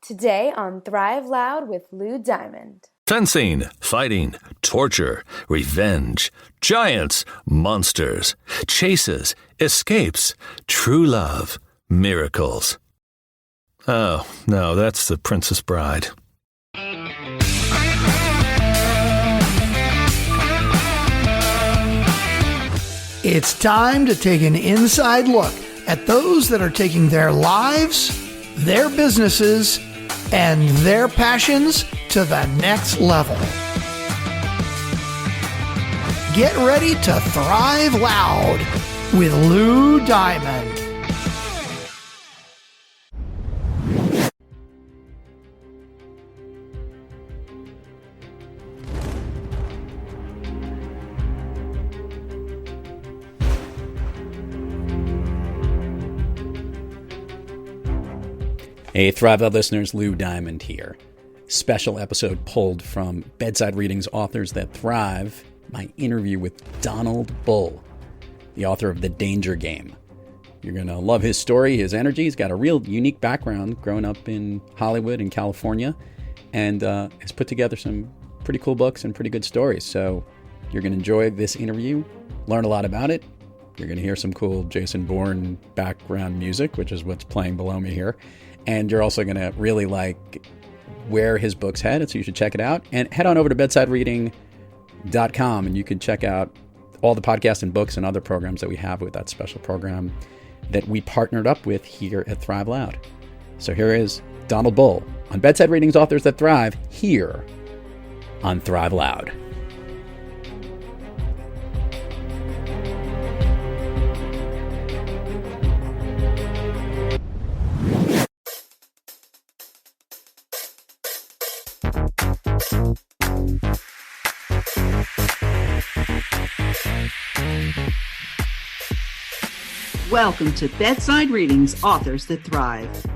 Today on Thrive Loud with Lou Diamond. Fencing, fighting, torture, revenge, giants, monsters, chases, escapes, true love, miracles. Oh, no, that's The Princess Bride. It's time to take an inside look at those that are taking their lives, their businesses, and their passions to the next level. Get ready to thrive loud with Lou Diamond. Hey, Thrive Loud listeners, Lou Diamond here. Special episode pulled from Bedside Readings Authors That Thrive, my interview with Donald Bull, the author of The Danger Game. You're going to love his story, his energy. He's got a real unique background, growing up in Hollywood and California, and has put together some pretty cool books and pretty good stories. So you're going to enjoy this interview, learn a lot about it. You're going to hear some cool Jason Bourne background music, which is what's playing below me here. And you're also going to really like where his books head, so you should check it out. And head on over to bedsidereading.com and you can check out all the podcasts and books and other programs that we have with that special program that we partnered up with here at Thrive Loud. So here is Donald Bull on Bedside Readings Authors That Thrive here on Thrive Loud. Welcome to Bedside Readings Authors That Thrive,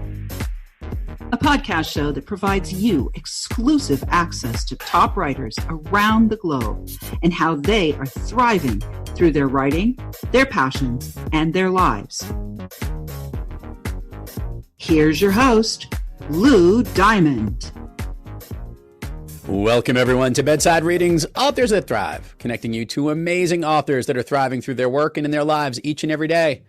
a podcast show that provides you exclusive access to top writers around the globe and how they are thriving through their writing, their passions, and their lives. Here's your host, Lou Diamond. Welcome, everyone, to Bedside Readings Authors That Thrive, connecting you to amazing authors that are thriving through their work and in their lives each and every day.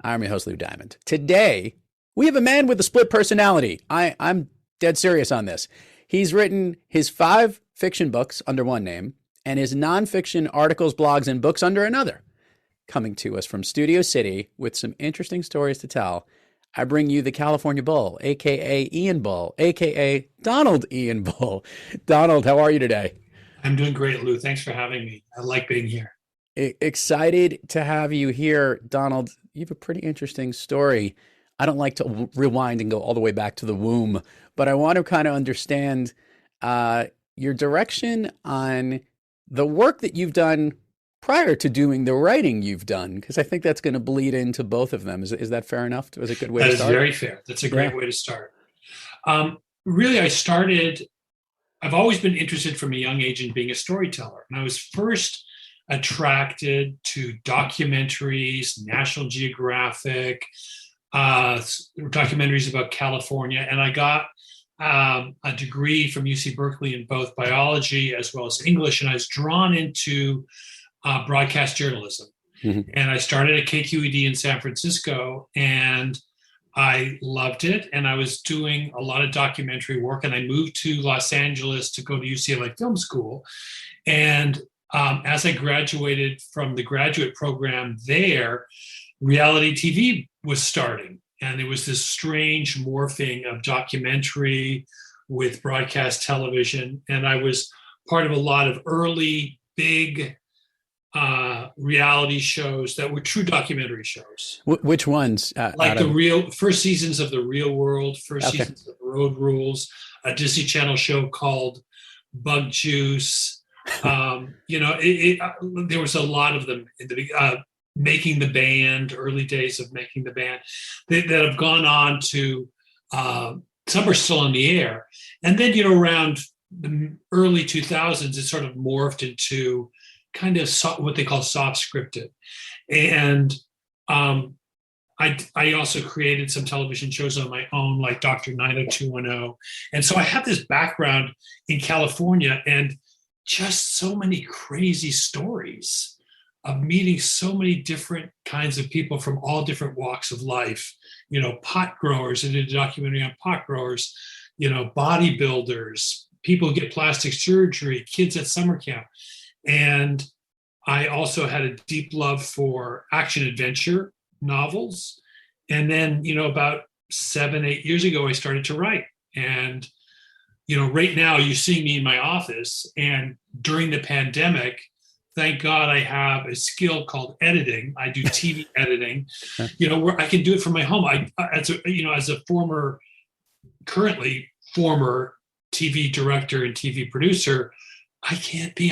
I'm your host, Lou Diamond. Today, we have a man with a split personality. I'm dead serious on this. He's written his 5 fiction books under one name and his nonfiction articles, blogs, and books under another. Coming to us from Studio City with some interesting stories to tell, I bring you the California Bull, a.k.a. Ian Bull, a.k.a. Donald Ian Bull. Donald, how are you today? I'm doing great, Lou. Thanks for having me. I like being here. Excited to have you here, Donald. You have a pretty interesting story. I don't like to rewind and go all the way back to the womb, but I want to kind of understand your direction on the work that you've done prior to doing the writing you've done, because I think that's going to bleed into both of them. Is that fair enough? Was it a good way to start? That is very fair. That's a great way to start. Really, I've always been interested from a young age in being a storyteller. And I was first attracted to documentaries, National Geographic, documentaries about California. And I got a degree from UC Berkeley in both biology as well as English. And I was drawn into broadcast journalism. Mm-hmm. And I started at KQED in San Francisco, and I loved it. And I was doing a lot of documentary work. And I moved to Los Angeles to go to UCLA Film School. And as I graduated from the graduate program there, reality TV was starting. And there was this strange morphing of documentary with broadcast television. And I was part of a lot of early, big reality shows that were true documentary shows. Which ones? Like the first seasons of The Real World, seasons of Road Rules, a Disney Channel show called Bug Juice. There was a lot of them in the Making the Band, early days of Making the Band, that have gone on to, some are still in the air. And then, around the early 2000s, it sort of morphed into kind of what they call soft scripted. And I also created some television shows on my own, like Dr. 90210. And so I have this background in California and just so many crazy stories of meeting so many different kinds of people from all different walks of life. Pot growers, and did a documentary on pot growers, bodybuilders, people who get plastic surgery, kids at summer camp. And I also had a deep love for action adventure novels. And then, about 7-8 years ago, I started to write. And, right now you're seeing me in my office. And during the pandemic, thank God I have a skill called editing. I do TV editing, where I can do it from my home. As a currently former TV director and TV producer, I can't be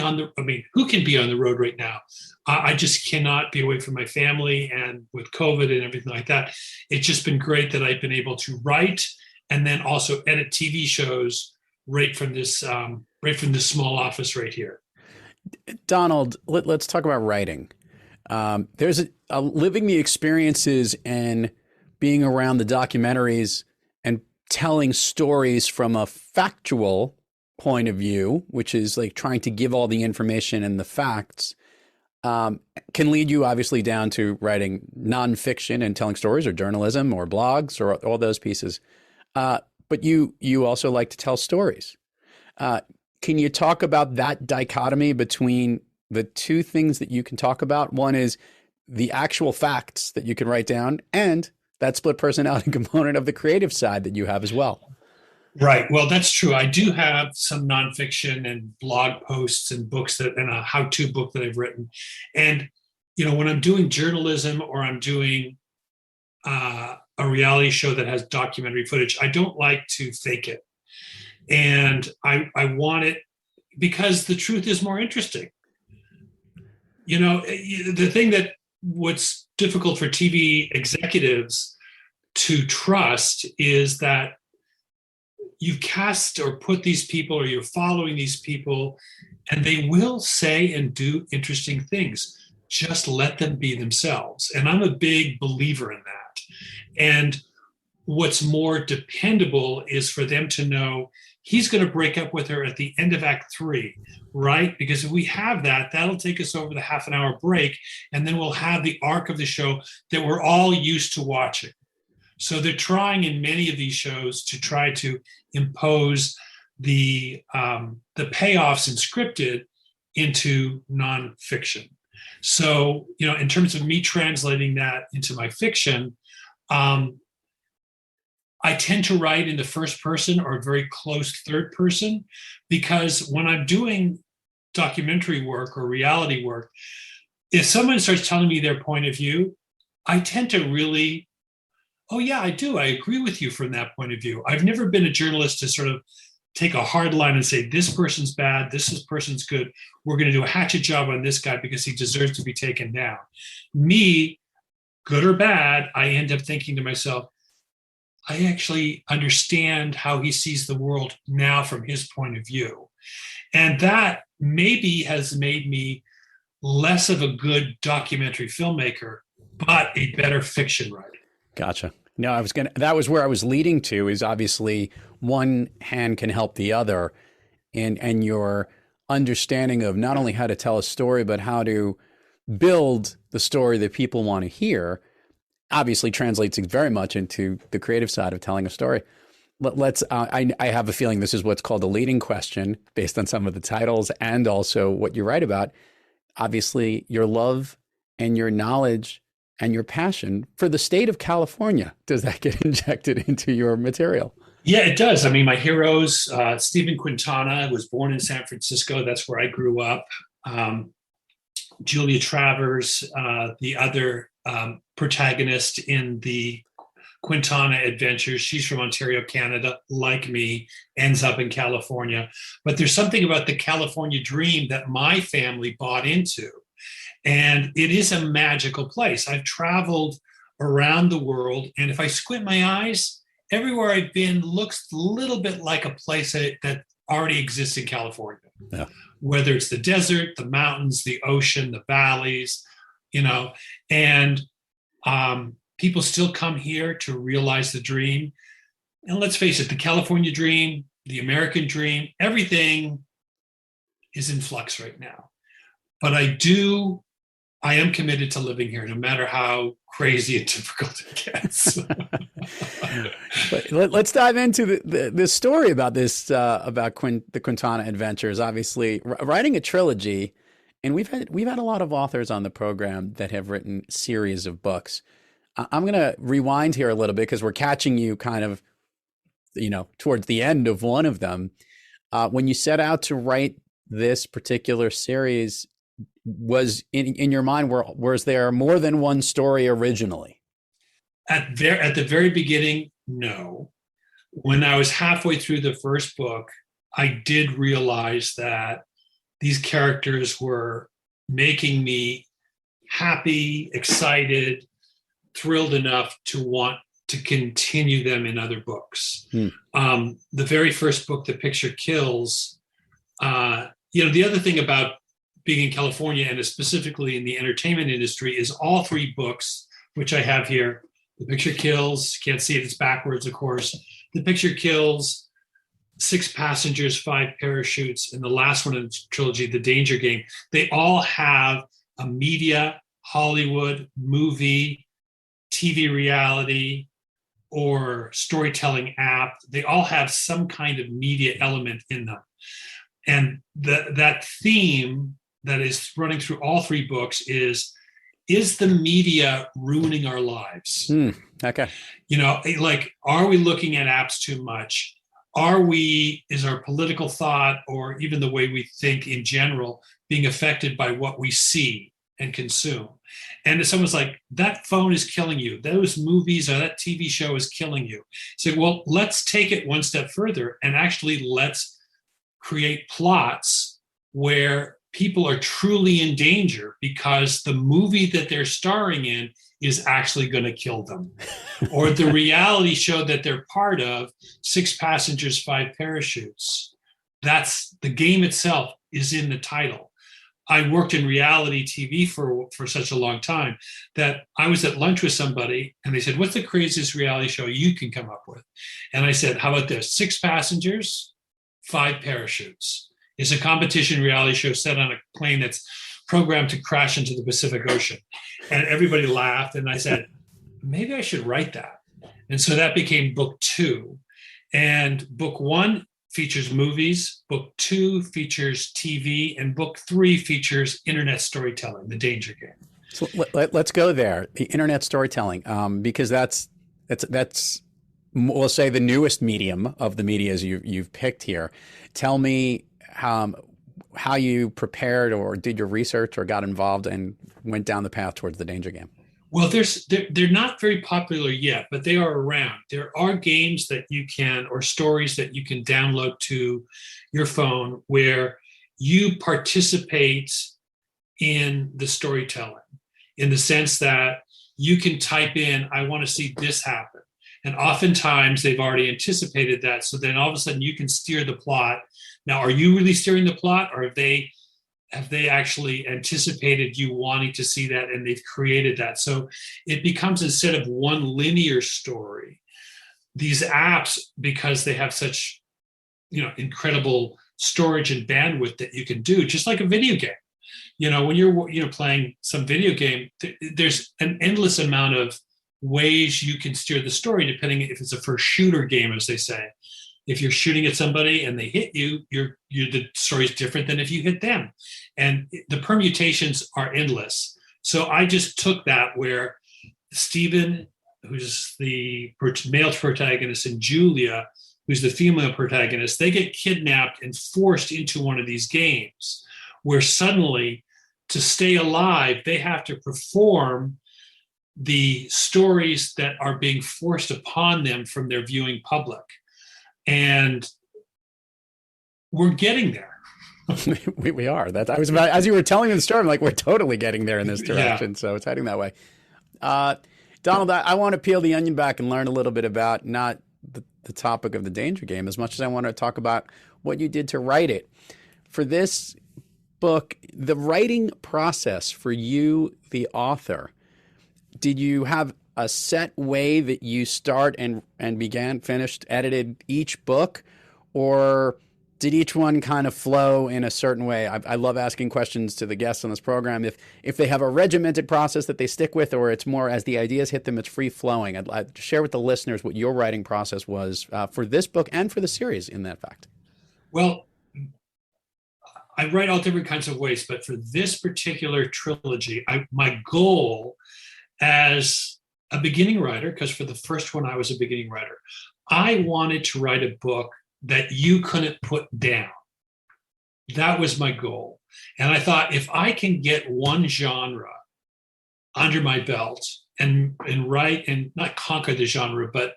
who can be on the road right now? I just cannot be away from my family, and with COVID and everything like that, it's just been great that I've been able to write and then also edit TV shows right from this small office right here. Donald, let's talk about writing. There's a living the experiences and being around the documentaries and telling stories from a factual point of view, which is like trying to give all the information and the facts, can lead you obviously down to writing nonfiction and telling stories, or journalism, or blogs, or all those pieces. But you also like to tell stories. Can you talk about that dichotomy between the two things that you can talk about? One is the actual facts that you can write down, and that split personality component of the creative side that you have as well. Right. Well, that's true. I do have some nonfiction and blog posts and books and a how-to book that I've written. And, when I'm doing journalism or I'm doing a reality show that has documentary footage, I don't like to fake it. And I want it because the truth is more interesting. The thing what's difficult for TV executives to trust is that you cast or put these people, or you're following these people, and they will say and do interesting things. Just let them be themselves. And I'm a big believer in that. And what's more dependable is for them to know he's going to break up with her at the end of Act 3, right? Because if we have that, that'll take us over the half an hour break, and then we'll have the arc of the show that we're all used to watching. So they're trying in many of these shows to try to impose the payoffs in scripted into nonfiction. So, in terms of me translating that into my fiction, I tend to write in the first person or very close third person, because when I'm doing documentary work or reality work, if someone starts telling me their point of view, I tend to really, oh yeah, I do. I agree with you from that point of view. I've never been a journalist to sort of take a hard line and say, this person's bad, this person's good. We're going to do a hatchet job on this guy because he deserves to be taken down. Me, good or bad, I end up thinking to myself, I actually understand how he sees the world now from his point of view. And that maybe has made me less of a good documentary filmmaker, but a better fiction writer. Gotcha. No, that was where I was leading to, is obviously one hand can help the other, and your understanding of not only how to tell a story, but how to build the story that people want to hear obviously translates very much into the creative side of telling a story. I have a feeling this is what's called a leading question based on some of the titles and also what you write about. Obviously, your love and your knowledge and your passion for the state of California, does that get injected into your material? Yeah, it does. I mean, my heroes, Steven Quintana was born in San Francisco. That's where I grew up. Julia Travers, the other protagonist in the Quintana Adventures, she's from Ontario, Canada, like me, ends up in California. But there's something about the California dream that my family bought into. And it is a magical place. I've traveled around the world, and if I squint my eyes, everywhere I've been looks a little bit like a place that already exists in California. Yeah. Whether it's the desert, the mountains, the ocean, the valleys, and people still come here to realize the dream. And let's face it, the California dream, the American dream, everything is in flux right now. But I am committed to living here, no matter how crazy and difficult it gets. But let's dive into the story about this, about the Quintana Adventures. Obviously, writing a trilogy, and we've had a lot of authors on the program that have written series of books. I'm going to rewind here a little bit because we're catching you kind of, towards the end of one of them. When you set out to write this particular series, was in your mind, was there more than one story originally? At the very beginning, no. When I was halfway through the first book, I did realize that these characters were making me happy, excited, thrilled enough to want to continue them in other books. The very first book, The Picture Kills, the other thing about being in California and specifically in the entertainment industry is all three books, which I have here. The Picture Kills, can't see it, it's backwards, of course. The Picture Kills, 6 Passengers, 5 Parachutes, and the last one in the trilogy, The Danger Game. They all have a media, Hollywood, movie, TV reality, or storytelling app. They all have some kind of media element in them. And that theme that is running through all three books is the media ruining our lives? Okay. Are we looking at apps too much? Is our political thought or even the way we think in general being affected by what we see and consume? And if someone's like, that phone is killing you, those movies or that TV show is killing you. Say, well, let's take it one step further and actually let's create plots where people are truly in danger because the movie that they're starring in is actually going to kill them. Or the reality show that they're part of, 6 Passengers, 5 Parachutes. That's the game itself is in the title. I worked in reality TV for such a long time that I was at lunch with somebody and they said, what's the craziest reality show you can come up with? And I said, how about this? 6 Passengers, 5 Parachutes. It's a competition reality show set on a plane that's programmed to crash into the Pacific Ocean. And everybody laughed. And I said, maybe I should write that. And so that became book 2. And book 1 features movies, book 2 features TV, and book 3 features internet storytelling, The Danger Game. So let's go there, the internet storytelling, because that's we'll say the newest medium of the medias you've picked here. Tell me how you prepared or did your research or got involved and went down the path towards The Danger Game. Well, they're not very popular yet, but they are around. There are games that you can, or stories that you can download to your phone where you participate in the storytelling, in the sense that you can type in, I want to see this happen. And oftentimes they've already anticipated that. So then all of a sudden you can steer the plot. Now, are you really steering the plot, or have they actually anticipated you wanting to see that and they've created that? So it becomes, instead of one linear story, these apps, because they have such, incredible storage and bandwidth that you can do, just like a video game. When you're playing some video game, there's an endless amount of ways you can steer the story, depending if it's a first shooter game, as they say. If you're shooting at somebody and they hit you, the story's different than if you hit them. And the permutations are endless. So I just took that where Steven, who's the male protagonist, and Julia, who's the female protagonist, they get kidnapped and forced into one of these games where suddenly, to stay alive, they have to perform the stories that are being forced upon them from their viewing public. And we're getting there. we are. I was about, as you were telling me the story, I'm like, we're totally getting there in this direction. Yeah. So it's heading that way. Donald, I want to peel the onion back and learn a little bit about not the topic of The Danger Game as much as I want to talk about what you did to write it. For this book, the writing process for you, the author, did you have a set way that you start and finished, edited each book, or did each one kind of flow in a certain way? I love asking questions to the guests on this program. If they have a regimented process that they stick with, or it's more as the ideas hit them, it's free flowing. I'd share with the listeners what your writing process was for this book and for the series in that fact. Well, I write all different kinds of ways, but for this particular trilogy, my goal as a beginning writer, because for the first one I was a beginning writer, I wanted to write a book that you couldn't put down. That was my goal. And I thought, if I can get one genre under my belt and write, and not conquer the genre, but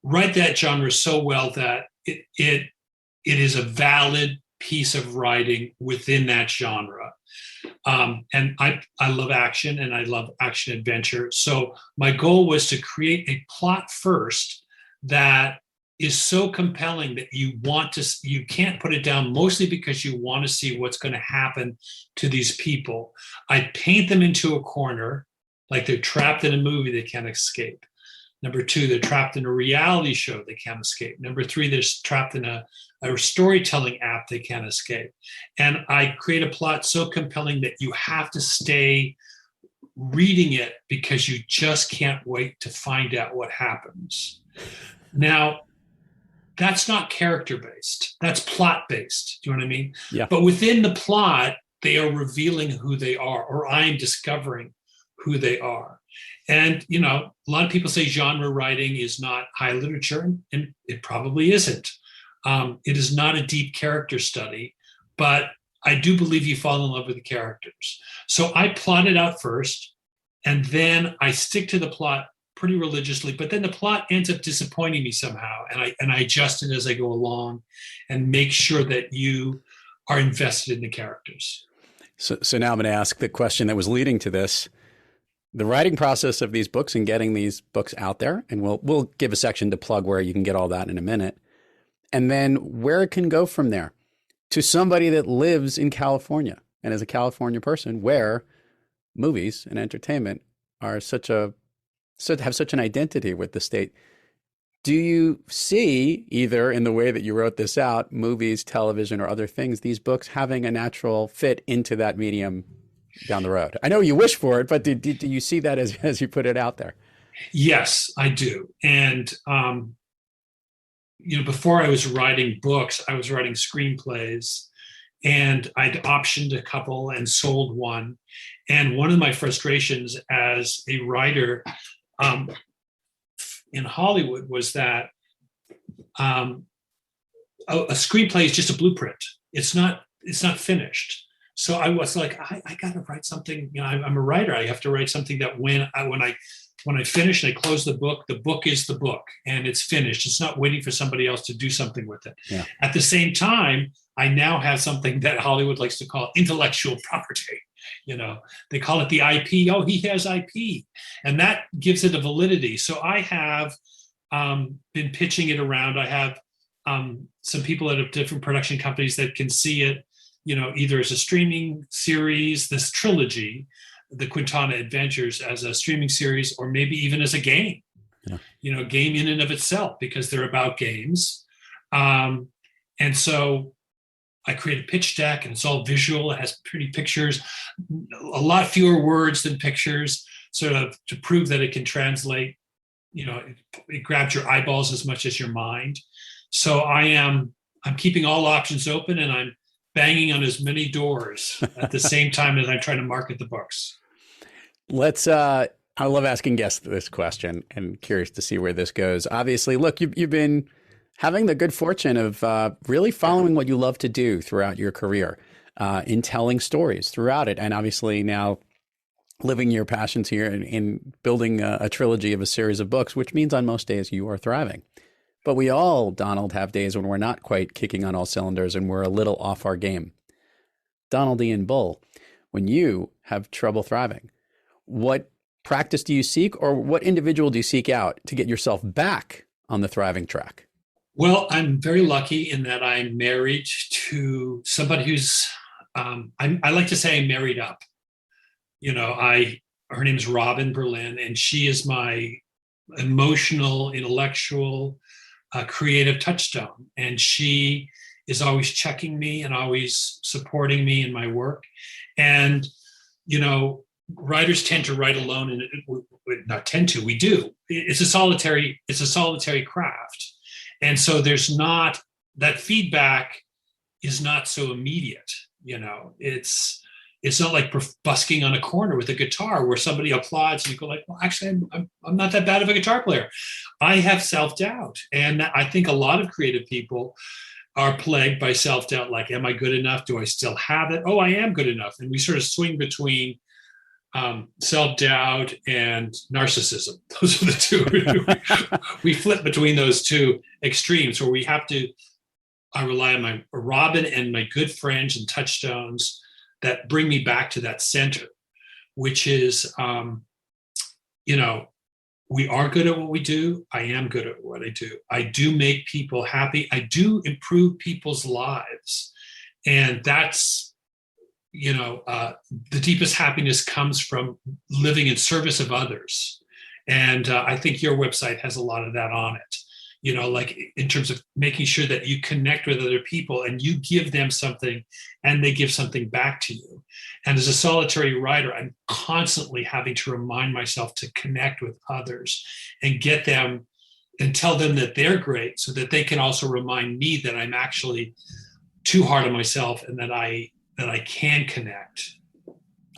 write that genre so well that it is a valid piece of writing within that genre. And I love action, and I love action adventure. So my goal was to create a plot first that is so compelling that you can't put it down, mostly because you want to see what's going to happen to these people. I paint them into a corner, like they're trapped in a movie they can't escape. Number two, they're trapped in a reality show they can't escape. Number three, they're trapped in a storytelling app they can't escape. And I create a plot so compelling that you have to stay reading it because you just can't wait to find out what happens. Now, that's not character-based. That's plot-based. Do you know what I mean? Yeah. But within the plot, they are revealing who they are, or I'm discovering who they are. And, a lot of people say genre writing is not high literature, and it probably isn't. It is not a deep character study, but I do believe you fall in love with the characters. So I plot it out first, and then I stick to the plot pretty religiously, but then the plot ends up disappointing me somehow, and I adjust it as I go along and make sure that you are invested in the characters. So now I'm going to ask the question that was leading to this. The writing process of these books and getting these books out there, and we'll give a section to plug where you can get all that in a minute, and then where it can go from there to somebody that lives in California and is a California person, where movies and entertainment are have such an identity with the state. Do you see, either in the way that you wrote this out, movies, television, or other things, these books having a natural fit into that medium down the road? I know you wish for it, but do you see that as you put it out there? Yes, I do. And, before I was writing books, I was writing screenplays, and I'd optioned a couple and sold one. And one of my frustrations as a writer in Hollywood was that a screenplay is just a blueprint. It's not finished. So I was like, I got to write something. I'm a writer. I have to write something that when I finish and I close the book is the book, and it's finished. It's not waiting for somebody else to do something with it. Yeah. At the same time, I now have something that Hollywood likes to call intellectual property. They call it the IP. Oh, he has IP. And that gives it a validity. So I have been pitching it around. I have some people at different production companies that can see it, either as a streaming series, this trilogy, the Quintana Adventures, as a streaming series, or maybe even as a game, game in and of itself, because they're about games. And so I create a pitch deck, and it's all visual. It has pretty pictures, a lot fewer words than pictures, sort of to prove that it can translate. It grabs your eyeballs as much as your mind. So I'm keeping all options open, and I'm banging on as many doors at the same time as I'm trying to market the books. I love asking guests this question, and curious to see where this goes. Obviously, look, you've been having the good fortune of really following what you love to do throughout your career, in telling stories throughout it. And obviously now living your passions here in building a trilogy of a series of books, which means on most days you are thriving. But we all, Donald, have days when we're not quite kicking on all cylinders and we're a little off our game. Donald Ian Bull, when you have trouble thriving, what practice do you seek, or what individual do you seek out to get yourself back on the thriving track? Well, I'm very lucky in that I'm married to somebody who's, I like to say I'm married up. her name is Robin Berlin, and she is my emotional, intellectual, creative touchstone. And she is always checking me and always supporting me in my work. And, writers tend to write alone, and not tend to, we do. It's a solitary craft. And so there's not, that feedback is not so immediate. It's not like busking on a corner with a guitar where somebody applauds and you go like, well, actually, I'm not that bad of a guitar player. I have self-doubt. And I think a lot of creative people are plagued by self-doubt. Like, am I good enough? Do I still have it? Oh, I am good enough. And we sort of swing between self-doubt and narcissism. Those are the two. We flip between those two extremes where I rely on my Robin and my good friends and touchstones that bring me back to that center, which is, we are good at what we do. I am good at what I do. I do make people happy. I do improve people's lives. And that's, the deepest happiness comes from living in service of others. And I think your website has a lot of that on it. Like in terms of making sure that you connect with other people and you give them something and they give something back to you. And as a solitary writer, I'm constantly having to remind myself to connect with others and get them and tell them that they're great so that they can also remind me that I'm actually too hard on myself and that I can connect.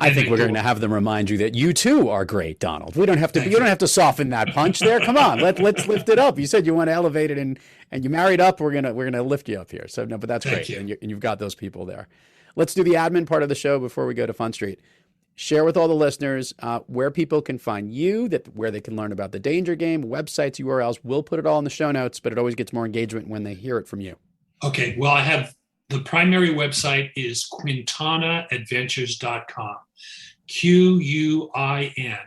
I think we're going to have them remind you that you too are great, Donald. We don't have to. You don't have to soften that punch there. Come on, let's lift it up. You said you want to elevate it, and you married up. We're gonna lift you up here. So no, but that's great, and you've got those people there. Let's do the admin part of the show before we go to Fun Street. Share with all the listeners where people can find you, where they can learn about the Danger Game, websites, URLs. We'll put it all in the show notes, but it always gets more engagement when they hear it from you. Okay. Well, I have the primary website is quintanaadventures.com. QUINTANA,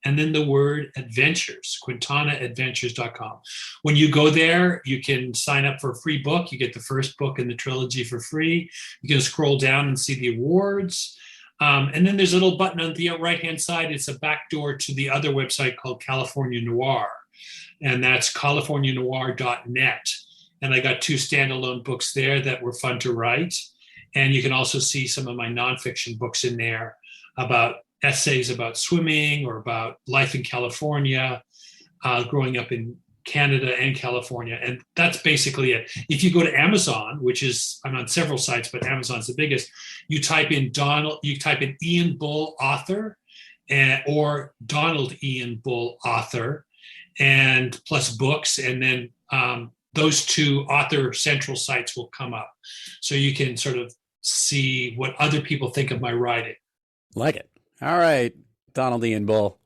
and then the word adventures, quintanaadventures.com. When you go there, you can sign up for a free book. You get the first book in the trilogy for free. You can scroll down and see the awards. And then there's a little button on the right-hand side. It's a backdoor to the other website called California Noir, and that's californianoir.net. And I got 2 standalone books there that were fun to write. And you can also see some of my nonfiction books in there about essays about swimming or about life in California, growing up in Canada and California. And that's basically it. If you go to Amazon, which is, I'm on several sites, but Amazon's the biggest, you type in Ian Bull author or Donald Ian Bull author and plus books. And then those 2 author central sites will come up. So you can sort of see what other people think of my writing. Like it. All right, Donald Ian Bull.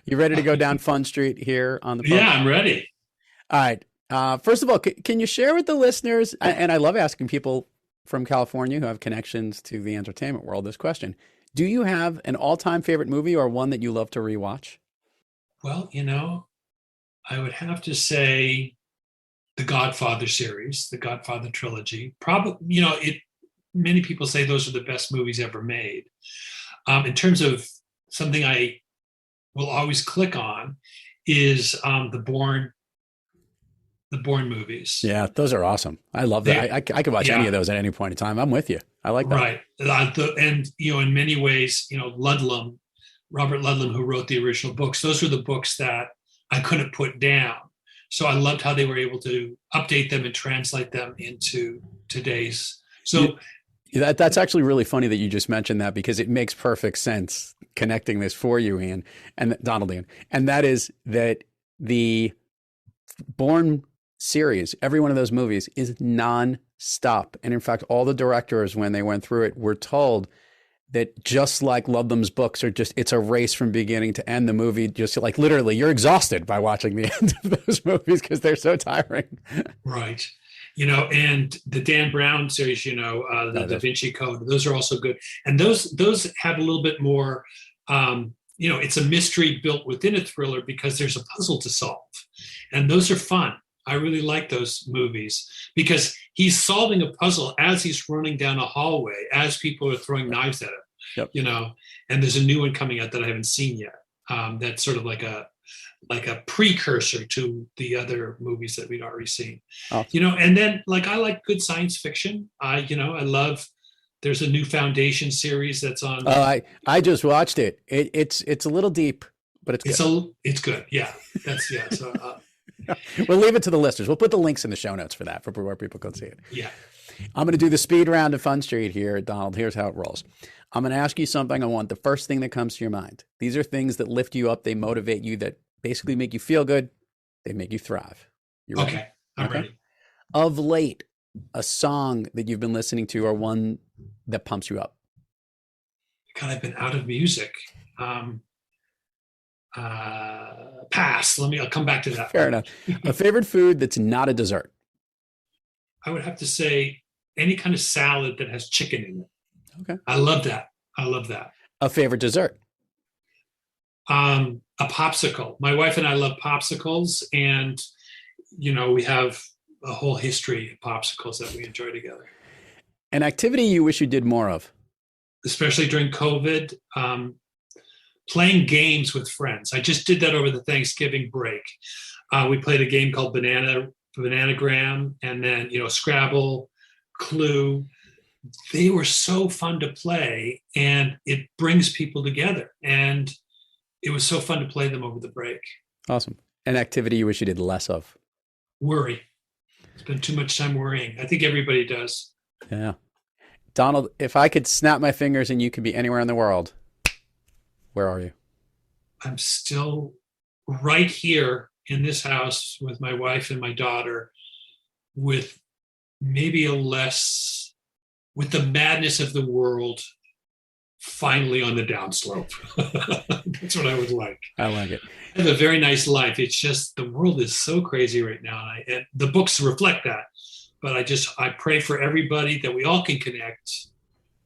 You ready to go down Fun Street here on the program? Yeah, I'm ready. All right. First of all, can you share with the listeners, and I love asking people from California who have connections to the entertainment world this question. Do you have an all-time favorite movie or one that you love to rewatch? Well, I would have to say the Godfather series, the Godfather trilogy. Probably, many people say those are the best movies ever made. In terms of something I will always click on is the Bourne movies. Yeah, those are awesome. I love that. I could watch any of those at any point in time. I'm with you. I like that. Right. And, in many ways, Robert Ludlum, who wrote the original books, those were the books that I couldn't put down. So I loved how they were able to update them and translate them into today's. So that's actually really funny that you just mentioned that, because it makes perfect sense connecting this for you, Ian, and Donald Ian. And that is that the Bourne series, every one of those movies is non-stop. And in fact, all the directors, when they went through it, were told that just like Ludlum's books are it's a race from beginning to end. The movie, just like literally, you're exhausted by watching the end of those movies because they're so tiring. Right. And the Dan Brown series, the Da Vinci Code, those are also good. And those have a little bit more, it's a mystery built within a thriller because there's a puzzle to solve. And those are fun. I really like those movies because he's solving a puzzle as he's running down a hallway, as people are throwing knives at him. Yep. And there's a new one coming out that I haven't seen yet. That's sort of like a precursor to the other movies that we'd already seen. Oh. And then I like good science fiction. I love, there's a new Foundation series that's on. Oh, I just watched it. It's a little deep, but it's good. It's good. Yeah. That's, yeah. So, we'll leave it to the listeners. We'll put the links in the show notes for that, for where people can see it. Yeah. I'm going to do the speed round of Fun Street here, Donald. Here's how it rolls. I'm going to ask you something. I want the first thing that comes to your mind. These are things that lift you up. They motivate you, that basically make you feel good. They make you thrive. You ready? Okay. I'm ready. Of late, a song that you've been listening to, or one that pumps you up? God, I've been out of music. Pass. I'll come back to that. Fair enough. A favorite food that's not a dessert? I would have to say any kind of salad that has chicken in it. Okay. I love that. A favorite dessert? A popsicle. My wife and I love popsicles, and we have a whole history of popsicles that we enjoy together. An activity you wish you did more of? Especially during COVID, playing games with friends. I just did that over the Thanksgiving break. We played a game called Bananagram, and then Scrabble, Clue. They were so fun to play, and it brings people together. And it was so fun to play them over the break. Awesome. An activity you wish you did less of? Worry. Spend too much time worrying. I think everybody does. Yeah. Donald, if I could snap my fingers and you could be anywhere in the world, where are you? I'm still right here in this house with my wife and my daughter, with maybe with the madness of the world finally on the downslope. That's what I would like. I like it. I have a very nice life. It's just the world is so crazy right now. And the books reflect that. But I pray for everybody that we all can connect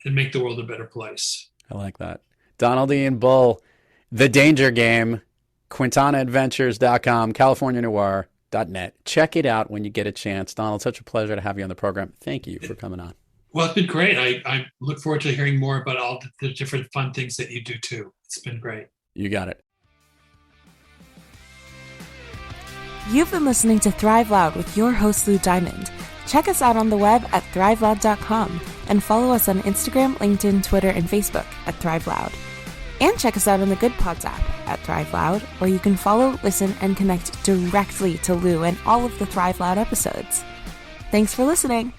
and make the world a better place. I like that. Donald Ian Bull, The Danger Game, QuintanaAdventures.com, CaliforniaNoir.net. Check it out when you get a chance. Donald, such a pleasure to have you on the program. Thank you for coming on. Well, it's been great. I look forward to hearing more about all the different fun things that you do too. It's been great. You got it. You've been listening to Thrive Loud with your host, Lou Diamond. Check us out on the web at thriveloud.com and follow us on Instagram, LinkedIn, Twitter, and Facebook at Thrive Loud. And check us out on the Good Pods app at Thrive Loud, where you can follow, listen, and connect directly to Lou and all of the Thrive Loud episodes. Thanks for listening.